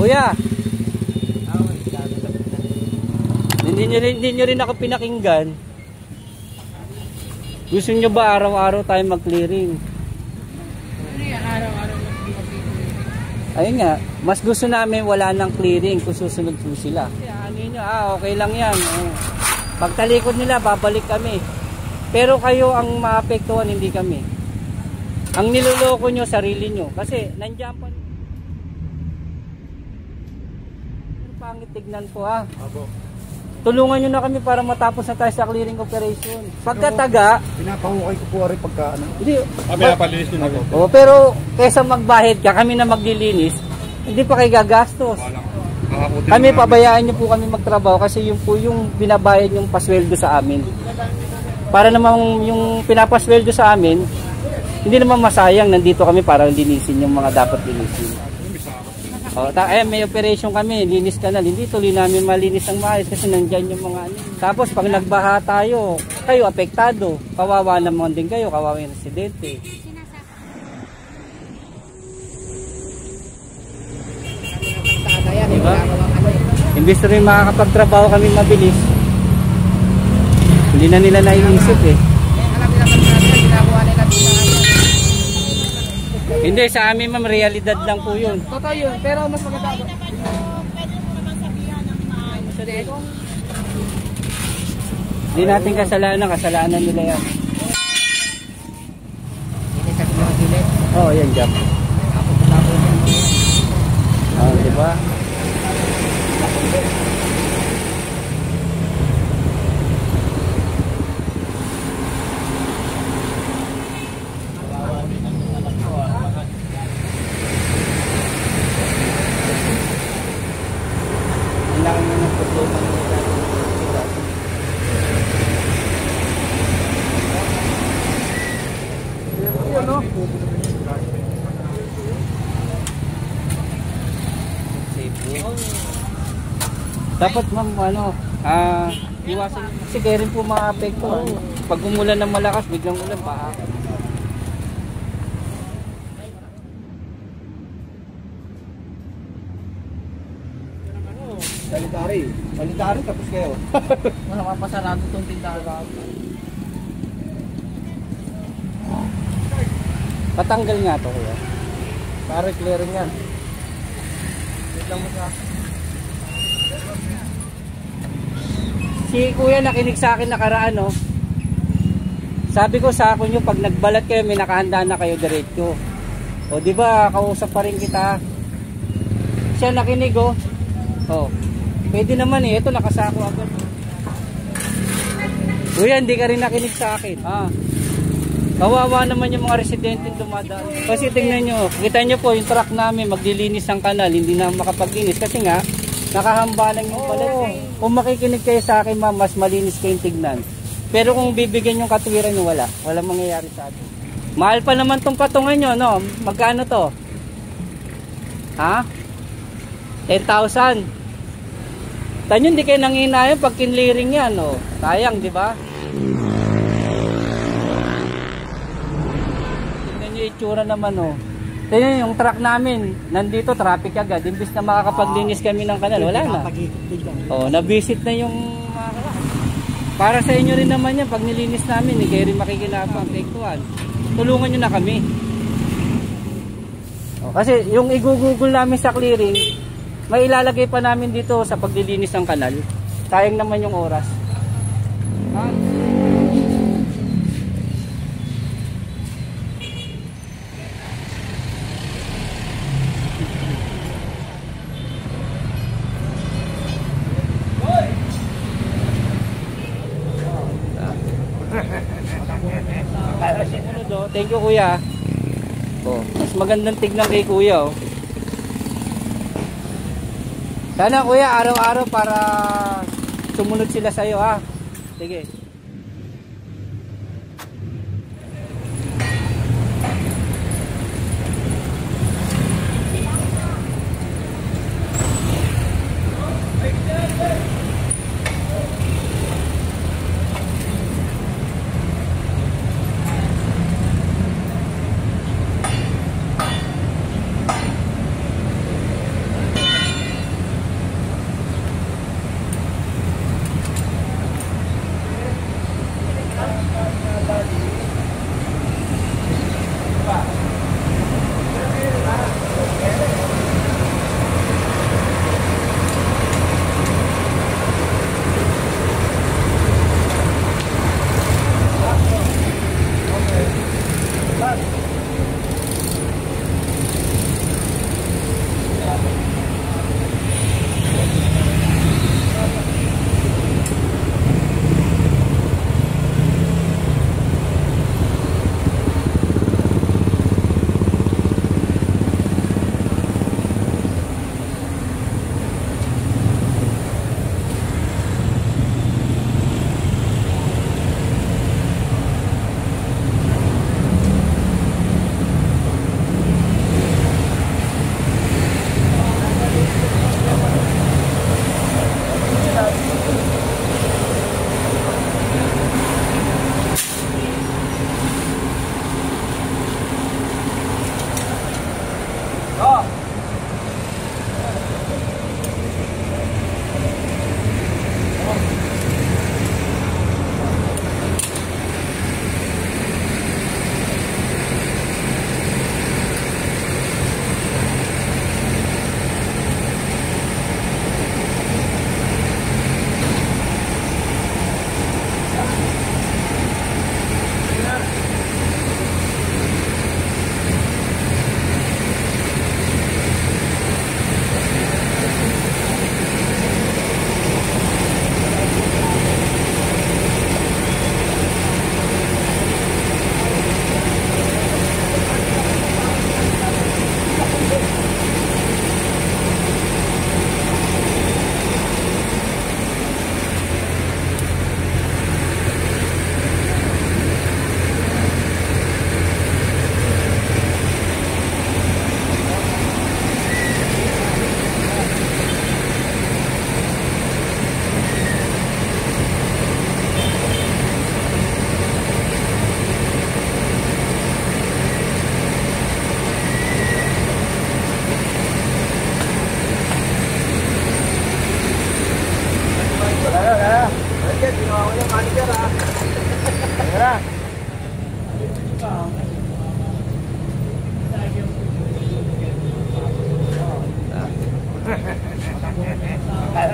Kuya. Hindi nyo rin ako pinakinggan. Gusto nyo ba araw-araw tayo mag-clearing? Araw-araw Ayun nga, mas gusto namin wala nang clearing kung susunod po sila. Ano nyo, okay lang yan. Pagtalikod nila, babalik kami. Pero kayo ang maapektuhan, hindi kami. Ang niloloko nyo, sarili nyo. Kasi nandiyan pa. Pangit tignan po Abo. Tulungan nyo na kami para matapos na tayo sa clearing operation. Pagkataga, pinapahukay ko po rin pagka ano. Hindi. Pinapalinis din ako. Oh, pero kaysa magbahid ka, kami na maglilinis, hindi pa kayo gagastos. Kami, pabayaan nyo po kami magtrabaho kasi yun po yung binabayad yung pasweldo sa amin. Para naman yung pinapasweldo sa amin, hindi naman masayang, nandito kami para linisin yung mga dapat linisin. May operation kami, linis kanal. Hindi tuloy namin malinis ang maayos kasi nandyan yung mga ano. Tapos pag nagbaha tayo, kayo apektado. Kawawa naman din kayo, kawawa yung residente. Diba? Imbis na rin makakapagtrabaho kami mabilis, hindi na nila naiisip eh. Hindi, sa amin ma'am, realidad lang po yun. Totoo yun, pero mas maganda ako. Pwede mo naman sabihan ng maayos. Hindi natin kasalanan nila yan. Oo, yan Jack. Oo, diba? Dapat ma'am, iwasan kasi kaya rin po maapekto. Pag umulan ng malakas, biglang ulan, baha. Sanitary tapos kayo. Wala mapasarado itong tindahan. Patanggal nga to kuya. Para clearing yan. Wait lang mo sa Si kuya nakinig sa akin nakaraan, no? Sabi ko sa ako nyo, pag nagbalat kayo, may nakahanda na kayo diretso. O di ba kausap pa rin kita. Siya nakinig, oh. Oh. Pwede naman eh, ito nakasako agad. Kuya, hindi ka rin nakinig sa akin. Kawawa naman yung mga residente dumadaan. Kasi tingnan nyo, kita nyo po yung truck namin maglilinis ng kanal, hindi na makapaglinis kasi nga nakahambalang yung balat. Kung makikinig kayo sa akin ma'am, mas malinis kayong tignan. Pero kung bibigyan yung katwiran nyo, wala mangyayari sa atin. Mahal pa naman tong patungan nyo, no? Magkano to? 10,000. Tanyo, hindi kayo nanginayan pag kinliring yan, no? Sayang, di ba? Tingnan nyo itsura naman, no? Tingnan yung truck namin, nandito, traffic agad. Imbis na makakapaglinis kami ng kanal, wala na. Nabisit na yung mga kanal. Para sa inyo rin naman yan, pag nilinis namin, kayo rin makikinabang, tektuan. Tulungan nyo na kami. Kasi yung i-google namin sa clearing, may ilalagay pa namin dito sa paglilinis ng kanal. Sayang naman yung oras. Thank you kuya. Mas magandang tignan kay kuya. Sana kuya araw-araw para sumunod sila sa iyo ha. Sige.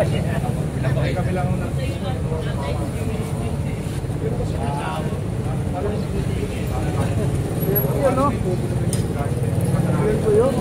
Kami lang na. Yan no? Yun.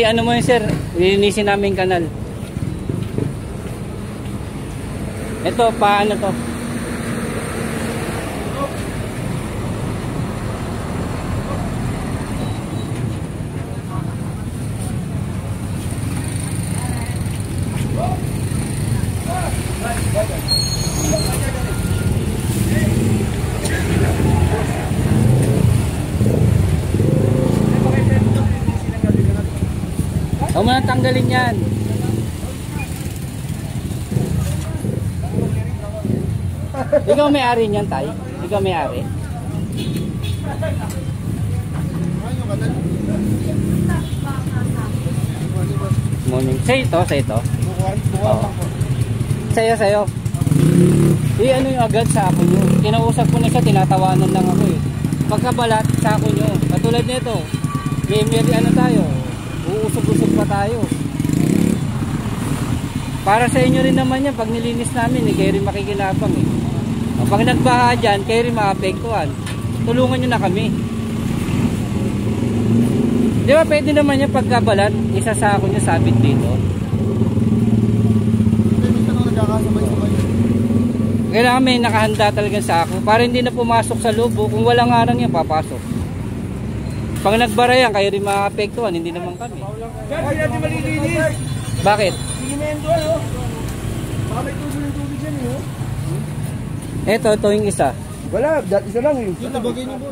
Ano mo yun sir, linisin namin kanal. Ito, paano to? Huwag mo nang tanggalin yan. Ikaw may-ari niyan, tay? Ikaw may-ari? Morning. Sa ito? Oo. Sa'yo. Ano yung agad sa ako nyo? Kinausap ko na siya, tinatawanan lang ako eh. Pagkabalat sa ako nyo. Katulad nito, ano tayo? Uusog-usog pa tayo. Para sa inyo rin naman yan, pag nilinis namin, kayo rin makikinabang eh. Pag nagbaha dyan, kayo rin maapektuhan. Tulungan nyo na kami. Di ba pwede naman yan pagkabalat, isa sa ako nyo sabit dito. Kailangan may nakahanda talaga sa ako para hindi na pumasok sa lubo. Kung walang arang yan, papasok. Pag nagbara yan, kayo rin maapektuhan, hindi naman kami. Hindi natin malilinis. Bakit? Sige na yun doon, oh. Baka may tubig dyan, oh. Ito yung isa. Wala, isa lang eh. Ito, bagay niyo po.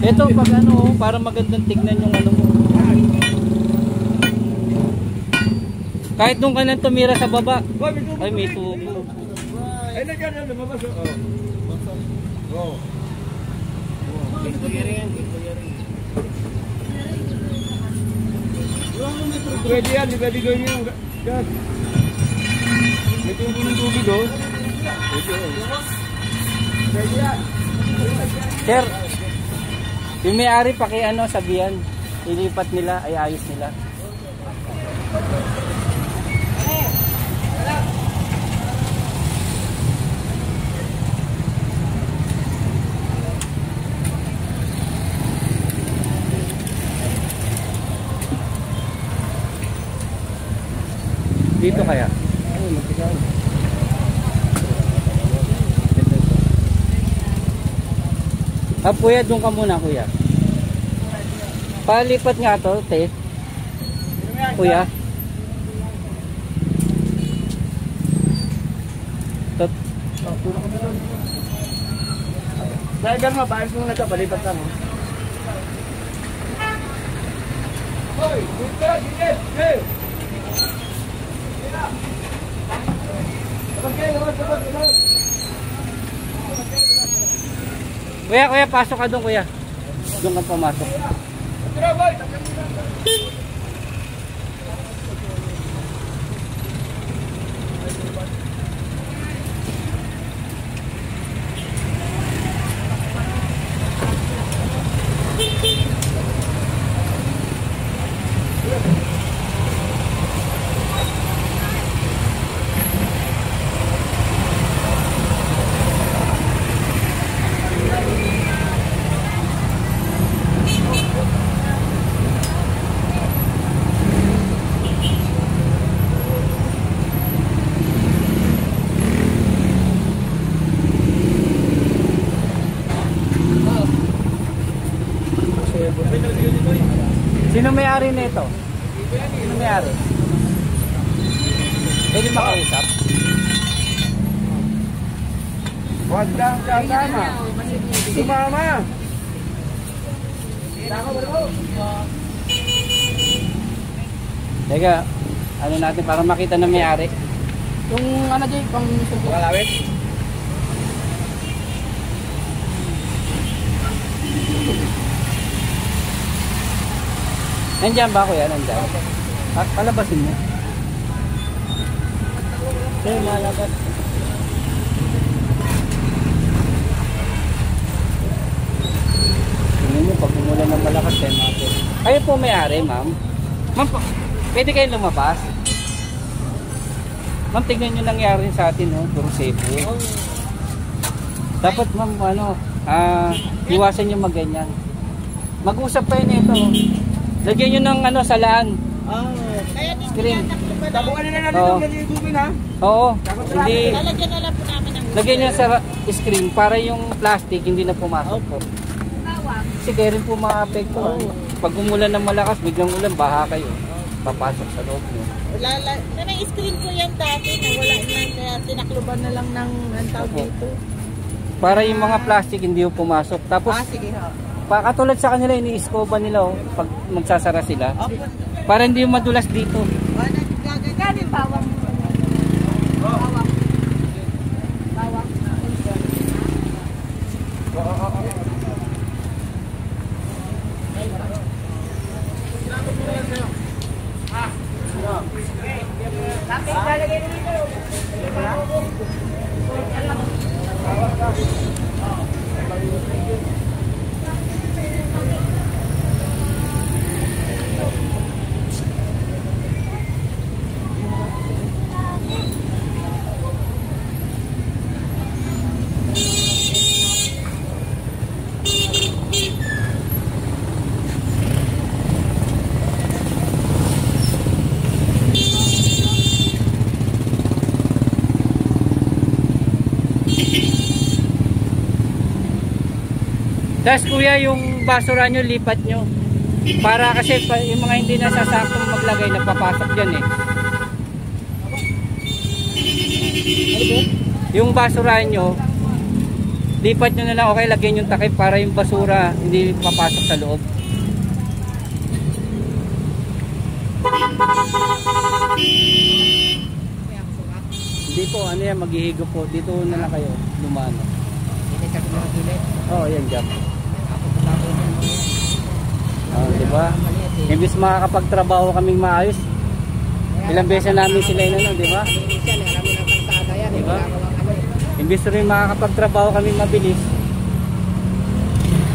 Ito pag ano, para magandang tignan yung ano mo. Kahit nung kanang tumira sa baba. Ay, may tubo. Ay, nandiyan, lumabas. Oo. Pwede yan, pwede gawin yan. May tubo ng tubig, oh. Pwede yan. Sir, yung may-ari pakiano sabihan, ilipat nila ay ayos nila. Dito kaya? Kuya, doon ka muna, kuya. Palipat nga to, te. Kuya. Tot Tulong ko doon. Dahil gano'n, paayos mo na ito, balipat ka mo. Hoy! Dito! Dito! Kuya, pasok ka doon, kuya. Doon ka pumasok. Sino may-ari nito? Sino may-ari? Pwede makausap? Huwag lang kasama. Sumama. Teka, ano natin para makita na may-ari? Yung ano dyan, pang subo. Makalawit. Nandiyan ba kuya? Nandiyan? Palabasin mo. Okay, malabas. Tingnan nyo, pag umulan ng malakas tayo natin. Kayo po may-ari, ma'am. Ma'am, pwede kayo lumabas? Ma'am, tingnan nyo nangyari sa atin, no? Puro safety. Dapat, ma'am, iwasan nyo mag-ganyan. Mag-usap kayo nito. Lagyan nyo ng salaan. Kaya din Screen. Tabukan nila natin Oo. yung nalilibugin ha. Oo. Hindi. Lalagyan na lang po namin ng Lagyan nyo sa screen para yung plastic hindi na pumasok po. Kasi kaya rin po maapekto. Pag umulan ng malakas, biglang ulan, baha kayo. Papasok sa loob nyo. may screen ko yan dati na wala na, kaya tinakluban na lang ng tawag Opo. dito. Para yung mga plastic hindi po pumasok. Tapos, Sige ha. katulad sa kanila, ini-scoba nila pag magsasara sila. Para hindi yung madulas dito. Galing bawang. Bawang. Bawang. Tapos kuya, yung basura nyo, lipat nyo. Para kasi yung mga hindi nasasaktong maglagay, napapasok dyan eh. Yung basura nyo, lipat nyo na lang, okay, lagyan yung takip para yung basura hindi papasok sa loob. Hindi po, ano yan, maghihigo po. Dito na lang kayo, lumano. Oo, yan dyan. Diba? Imbis makakapagtrabaho kaming maayos, ilang beses namin sila inano, diba? Diba? Imbis rin makakapagtrabaho kaming mabilis,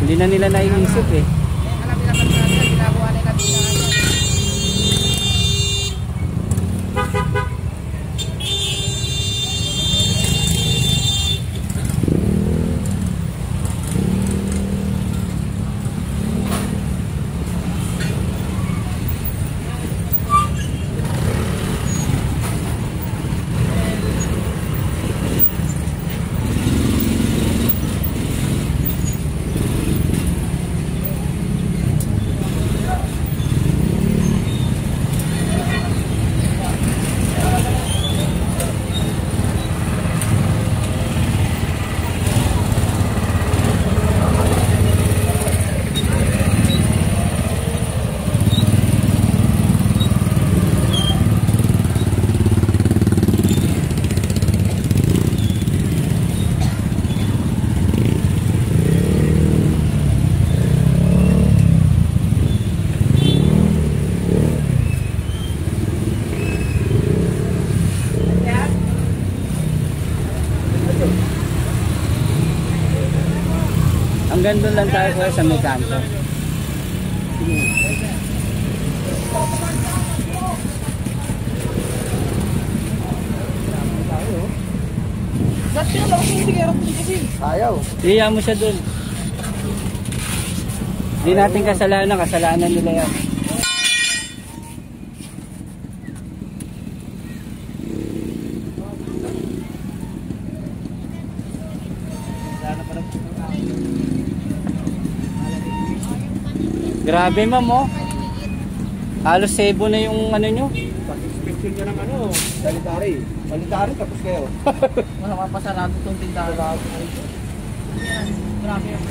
hindi na nila naiisip eh. Hanggang doon lang tayo kuya sa may kanto. Dati lang ako hindi kaya kasi. Ayaw. Hiya mo siya doon. Hindi natin kasalanan, kasalanan nila yan. Grabe ma'am oh. Halos sebo na yung ano nyo. Pag-inspection ka ng ano, sanitary. Sanitary tapos kayo. Wala mapasarado itong tindahan. Grabe yung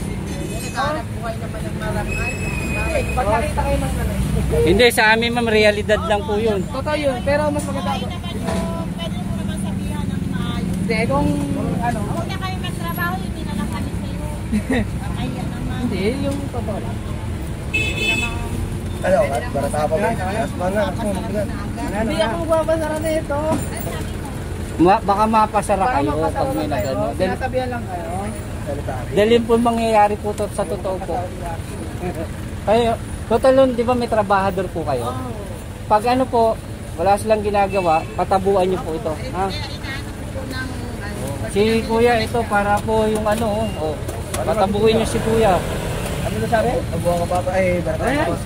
nagkahanap buhay naman ng marangal. Pag nakita kayo ng ano. Hindi, sa amin ma'am, realidad lang po yun. Totoo yun, pero mas maganda ako. Pwede mo naman sabihan ng maayos. Hindi, kung ano. Huwag na kayo magtrabaho, hindi na lang kami sa'yo. Ayan naman. Hindi, yung totoo lang. Ano, barata pa ba? Mana, Hindi ako magbabasara na ito. Baka mapasara kayo pag may nagano. Sinatabihan lang kayo. Dahil po mangyayari po to, sa totoo po. Kayo, total di ba may trabahador po kayo? Pag ano po, wala silang ginagawa, patabuan nyo po ito. Ha? Si kuya ito para po yung ano, oh, patabuin nyo si kuya. Ano na sabi? Ang buwan ka pa pa eh, barata pa.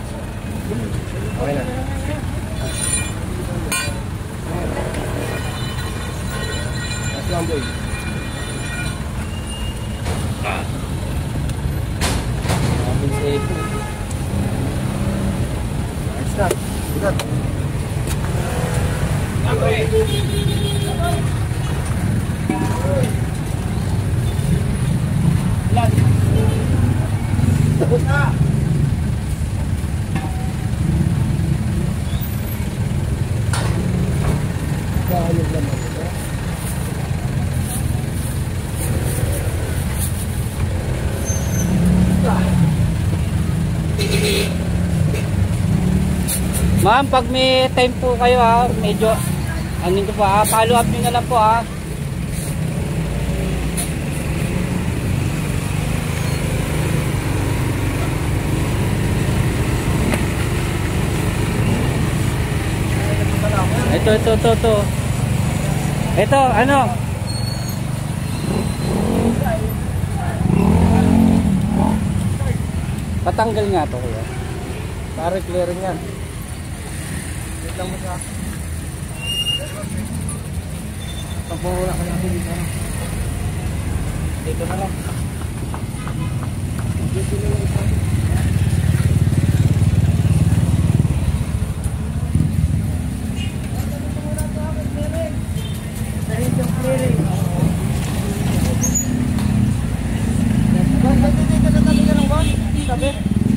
Okay na. Last lang boy. Sabi sa ito. Ayos na. Ugat. Tapos na. Kayod naman ito. Ma'am, pag may time po kayo ha, medyo ano ito pa ha, follow up nyo na lang po ha. Ito. Ito, ano? Patanggal nga to kuya. Para clearing yan. Wait lang mo sa. Pagpawala ka natin dito na. Dito na lang. Dito na lang ito.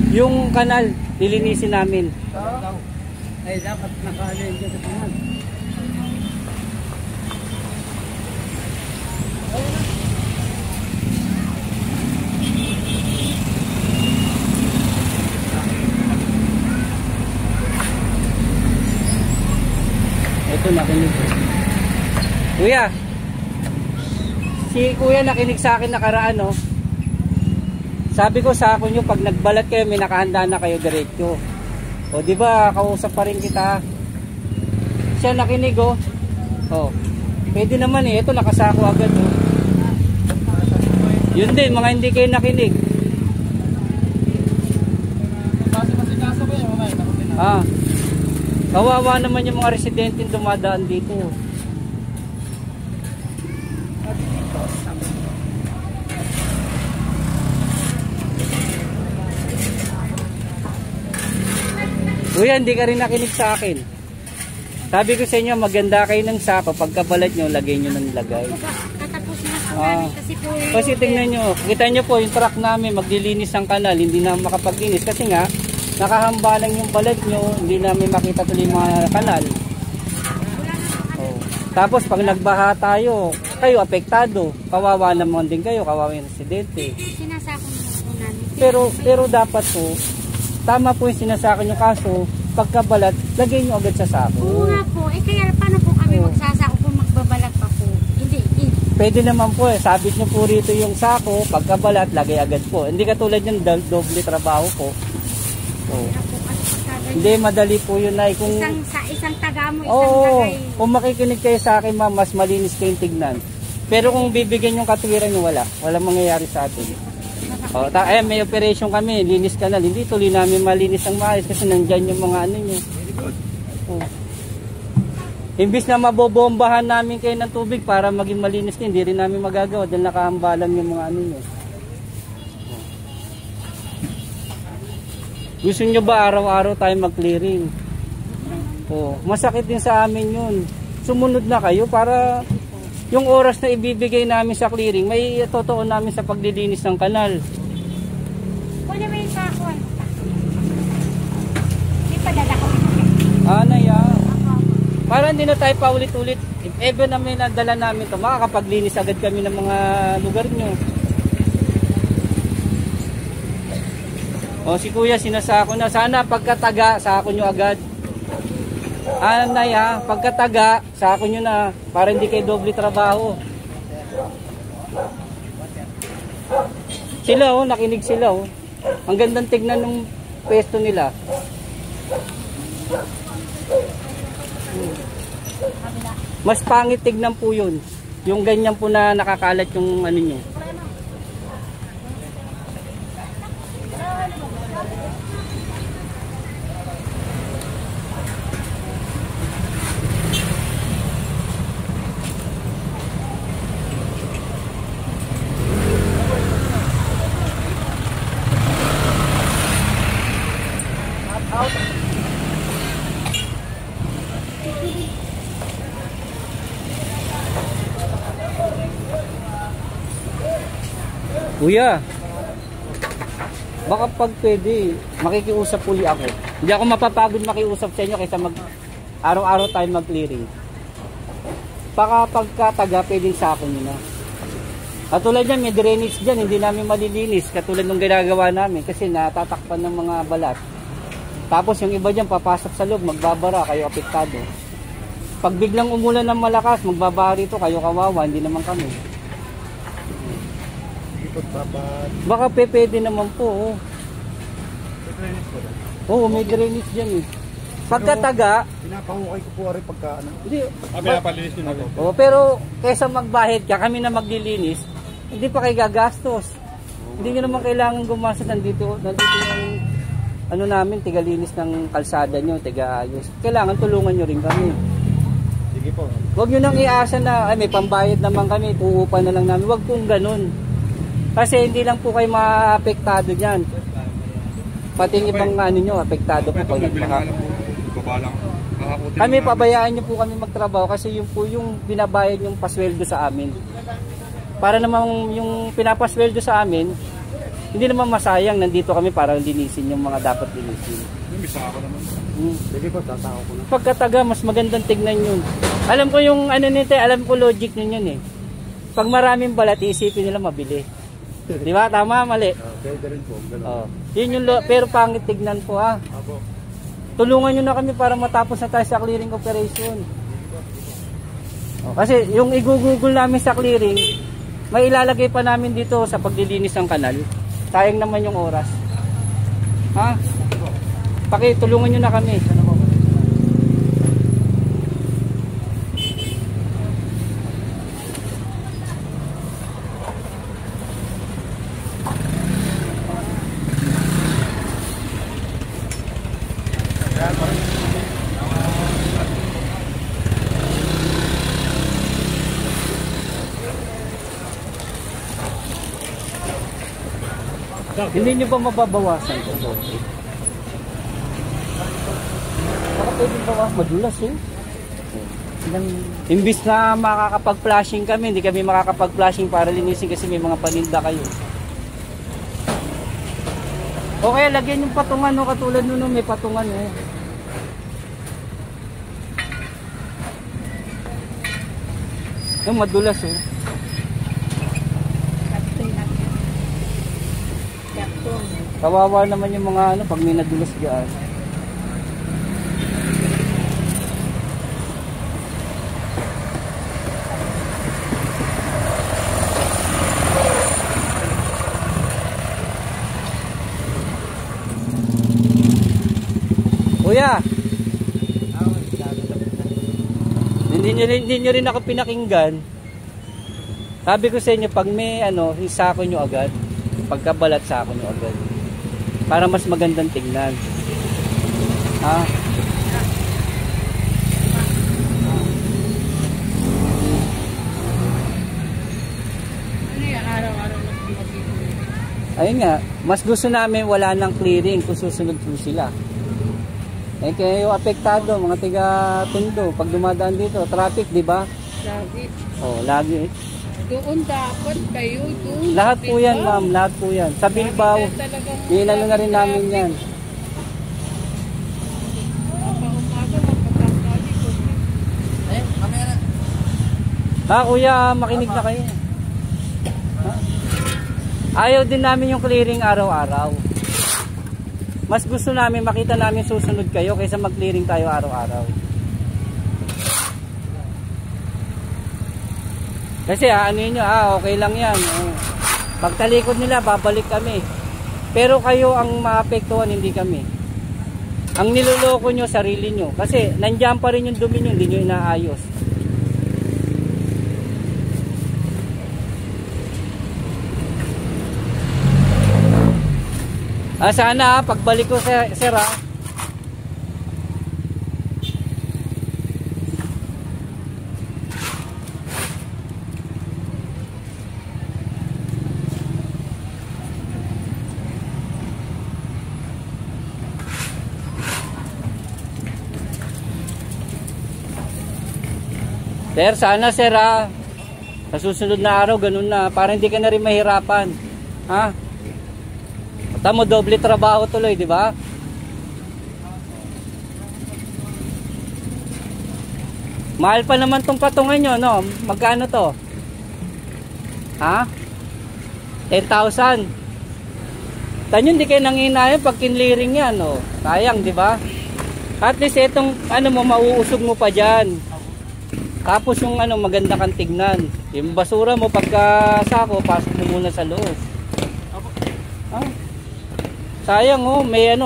Yung kanal, lilinisin namin. Ay, dapat nakahalin dyan sa kanal. Ito nakinig. Kuya. Si kuya nakinig sa akin nakaraan no. Sabi ko sa ako nyo pag nagbalat kayo may nakahanda na kayo diretso. O di ba kausap pa rin kita. Siya nakinig oh. Oh. Pwede naman eh. Ito nakasako agad oh. Yun din mga hindi kayo nakinig. Ah. Kawawa naman yung mga residente dumadaan dito. Kuya, hindi ka rin nakinig sa akin. Sabi ko sa inyo, maganda kayo ng sako. Pagkabalat nyo, lagay nyo ng lagay. Katapos na po namin kasi po Kasi tingnan nyo, kita nyo po yung truck namin, maglilinis ng kanal, hindi na makapaglinis. Kasi nga, nakahambalang yung balat nyo, hindi namin makita tuloy yung mga kanal. Oh. Tapos pag nagbaha tayo, kayo apektado. Kawawa naman din kayo, kawawa yung residente. sinasako na po namin. Pero dapat po, tama po yung sinasako nyo kaso, pagkabalat, lagay nyo agad sa sako. Oo nga po. Eh kaya paano po kami magsasako kung magbabalat pa po? Hindi. Pwede naman po eh. Sabit nyo po rito yung sako, pagkabalat, lagay agad po. Hindi katulad yung doble trabaho po. Oh. Hindi, madali po yun ay kung... Isang taga mo, isang Oo, lagay. kung makikinig kayo sa akin ma'am, mas malinis kayong tignan. Pero kung bibigyan yung katwiran nyo, wala. Walang mangyayari sa atin. O, may operation kami, linis kanal. Hindi tuloy namin malinis ang maayos kasi nandyan yung mga ano nyo. O. Imbis na mabobombahan namin kayo ng tubig para maging malinis kayo, hindi rin namin magagawa dahil nakahambalan yung mga ano nyo. Gusto nyo ba araw-araw tayo mag-clearing? O, masakit din sa amin yun. Sumunod na kayo para yung oras na ibibigay namin sa clearing, may totoo namin sa paglilinis ng kanal. Kunin mo yung sako. Hindi pa dadako. Anay para hindi na tayo paulit-ulit. If ever na may nadala namin ito, makakapaglinis agad kami ng mga lugar nyo. O si kuya sinasako na. Sana pagkataga, sako nyo agad. Anay pagkataga, sako nyo na. Para hindi kayo doble trabaho. Sila nakinig sila Ang gandang tignan ng pwesto nila. Mas pangit tignan po yun. Yung ganyan po na nakakalat yung ano nyo. Kuya, baka pag pwede, makikiusap uli ako. Hindi ako mapapagod makiusap sa inyo kaysa araw-araw tayo mag-clearing. Baka pagkataga, pwedeng sako nyo na. Katulad yan, may drainage dyan, hindi namin malilinis. Katulad ng ginagawa namin kasi natatakpan ng mga balat. Tapos yung iba dyan, papasok sa loob, magbabara, kayo apektado. Pag biglang umulan ng malakas, magbabaha rito, kayo kawawa, hindi naman kami. Baka pwede naman po. Oo, may drainage dyan Pagkataga, pinapahukay ko po rin pagka ano. Hindi. Pinapalinis din ako. Oo, pero kaysa magbahid ka, kami na maglilinis, hindi pa kayo gagastos. Hindi nyo naman kailangan gumastos. Nandito yung ano namin, tigalinis ng kalsada nyo, tigaayos. Kailangan tulungan nyo rin kami. Sige po. Huwag nyo nang iasa na, may pambayad naman kami, uupa na lang namin. Huwag pong ganun. Kasi hindi lang po kayo maapektado dyan. Pati yung ibang ano nyo, apektado po pag nagpaka. Kami, pabayaan nyo po kami magtrabaho kasi yun po yung binabayad yung pasweldo sa amin. Para namang yung pinapasweldo sa amin, hindi naman masayang, nandito kami para linisin yung mga dapat linisin. Sige po, tatao ko na. Pagkataga, mas magandang tignan yun. Alam ko yung ano nito, alam ko logic nun yun Pag maraming balat, isipin nila mabili. Di ba? Tama, mali. Pwede rin po. Yun yung pero pangit tignan po Apo. Tulungan nyo na kami para matapos na tayo sa clearing operation. Kasi yung i-google namin sa clearing, may ilalagay pa namin dito sa paglilinis ng kanal. Sayang naman yung oras. Pakitulungan nyo na kami. Hindi nyo ba mababawasan ito? Baka pwedeng bawas, madulas Imbis na makakapag-flashing kami, hindi kami makakapag-flashing para linisin kasi may mga paninda kayo. O kaya lagyan yung patungan katulad nun may patungan Yung madulas Kawawa naman yung mga pag may nadulas diyan. Kuya, hindi nyo rin ako pinakinggan. Sabi ko sa inyo, pag may isako nyo agad, pagkabalat sako nyo agad. Para mas magandang tignan. Ha? Ayun nga, mas gusto namin wala nang clearing kung susunod po sila. Eh kayo apektado, mga tiga Tondo, pag dumadaan dito, traffic, di ba? Lagi. Oh, lagi. Doon dapat kayo doon. Lahat po yan, ma'am, lahat po yan. Sa Bilbao, inano na rin namin yan. Ha, kuya, makinig na kayo. Ha? Ayaw din namin yung clearing araw-araw. Mas gusto namin makita namin susunod kayo kaysa mag-clearing tayo araw-araw. Kasi ano nyo, okay lang yan. Pagtalikod nila, babalik kami. Pero kayo ang maapektuhan, hindi kami. Ang niloloko nyo, sarili nyo. Kasi nandiyan pa rin yung dumi nyo, hindi nyo inaayos. Sana pagbalik ko sir ha. Sir, sana sir ha. Sa susunod na araw ganun na para hindi ka na rin mahirapan. Ha? Tamo doble trabaho tuloy, di ba? Mahal pa naman tong patungan nyo, no? Magkano to? Ha? 10,000. Tanyo, hindi kayo nanginayan pag kinliring yan, no? Sayang, di ba? At least itong, mo, mauusog mo pa dyan. Tapos yung, maganda kang tignan. Yung basura mo, pagka sako, pasok mo muna sa loob. Ha? Sayang may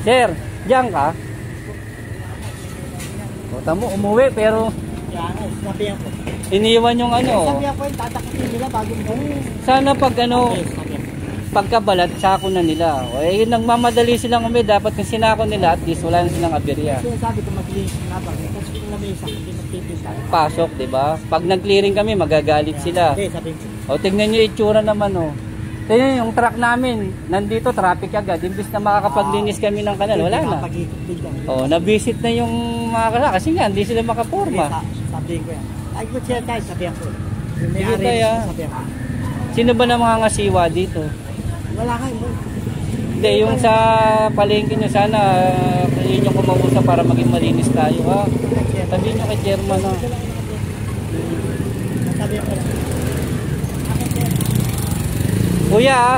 Sir, diyan ka? O, tamo, umuwi pero Sabihan ko. iniwan yung Sabihan ko yung tatakitin nila bago Sana pag pagkabalat, sako na nila. O, nagmamadali silang dapat kung sinako nila, at least wala na silang aberya. Sabi ko mag-clearing na ba? Kasi kung lamesa, hindi magtitinta. Pasok, di ba? Pag nag-clearing kami, magagalit sila. Hindi, sabi ko. O, tignan nyo yung itsura naman, Tignan yung truck namin, nandito, traffic agad. Imbis na makakapaglinis kami ng kanal, wala na. O, na-visit na yung mga kasama, kasi nga, hindi sila makaporma. Sabi ko yan. Ay, good share tayo, sabihan ko. Yung Sige may-ari, tayo. sabihan ko. Sino ba na mga ngasiwa dito? Wala kayo. Hindi, yung sa palengke nyo, sana yun yung kumausap para maging malinis tayo, ha? Sabihin nyo kay chairman, ha? Sabihan ko lang. Kuya, ha?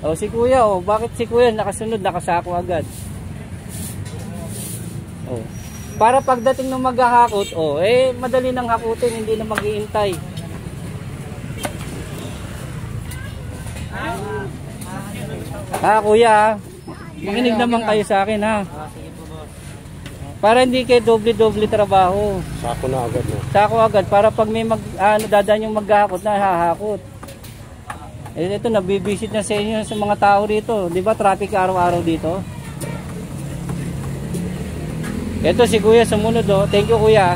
O, si kuya, bakit si kuya nakasunod, nakasako agad? O, para pagdating ng maghahakot, madali nang hakutin, hindi na mag-iintay. Ha, kuya, makinig naman kayo sa akin, ha? Para hindi kayo doble-doble trabaho. Sako na agad, no? Sako agad, para pag may dadaan yung maghahakot na, hahakot. Ito, nabibisit na sa inyo sa mga tao rito. Di ba, traffic araw-araw dito? Ito, si kuya sumunod, Thank you, kuya.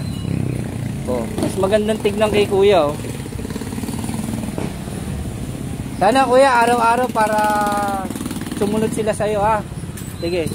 Mas magandang tignan kay kuya, Sana, kuya, araw-araw para sumunod sila sa'yo, ha? Sige.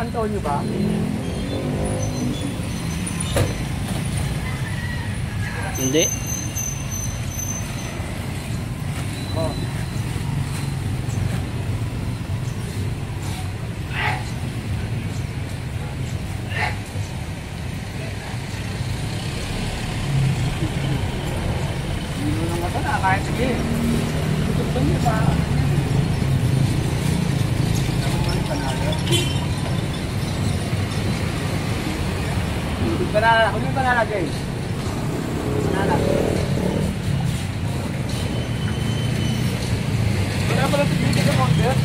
Antonio ba? Hindi. Oh. Hindi mo naman na kahit sige. Ito niyo pa. Banana, kung yung banana guys. Banana. Wala pa lang tigil sa counter.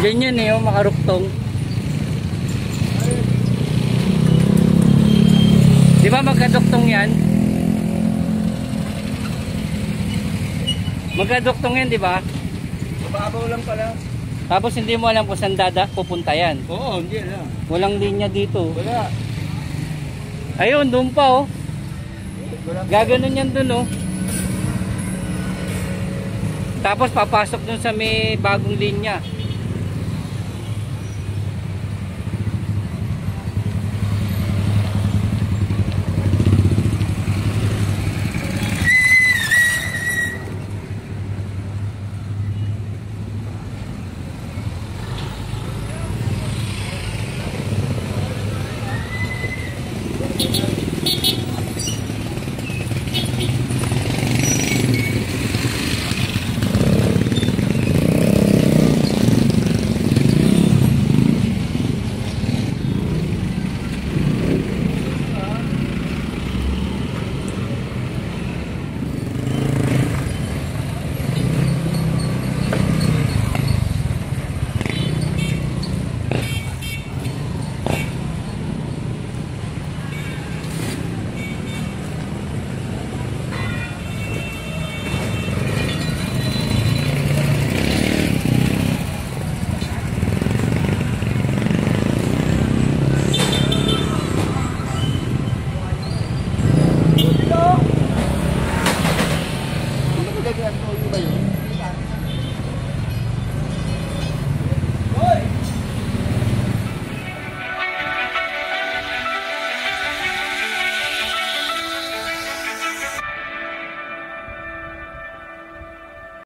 Ganyan eh, oh, makaruktong. Di ba magkaduktong yan? Magkaduktong yan, di ba? Mababaw lang pala. Tapos hindi mo alam kung saan pupunta yan. Oo, hindi na. Walang linya dito. Wala. Ayun, doon pa oh. Gaganon yan doon oh. Tapos papasok doon sa may bagong linya.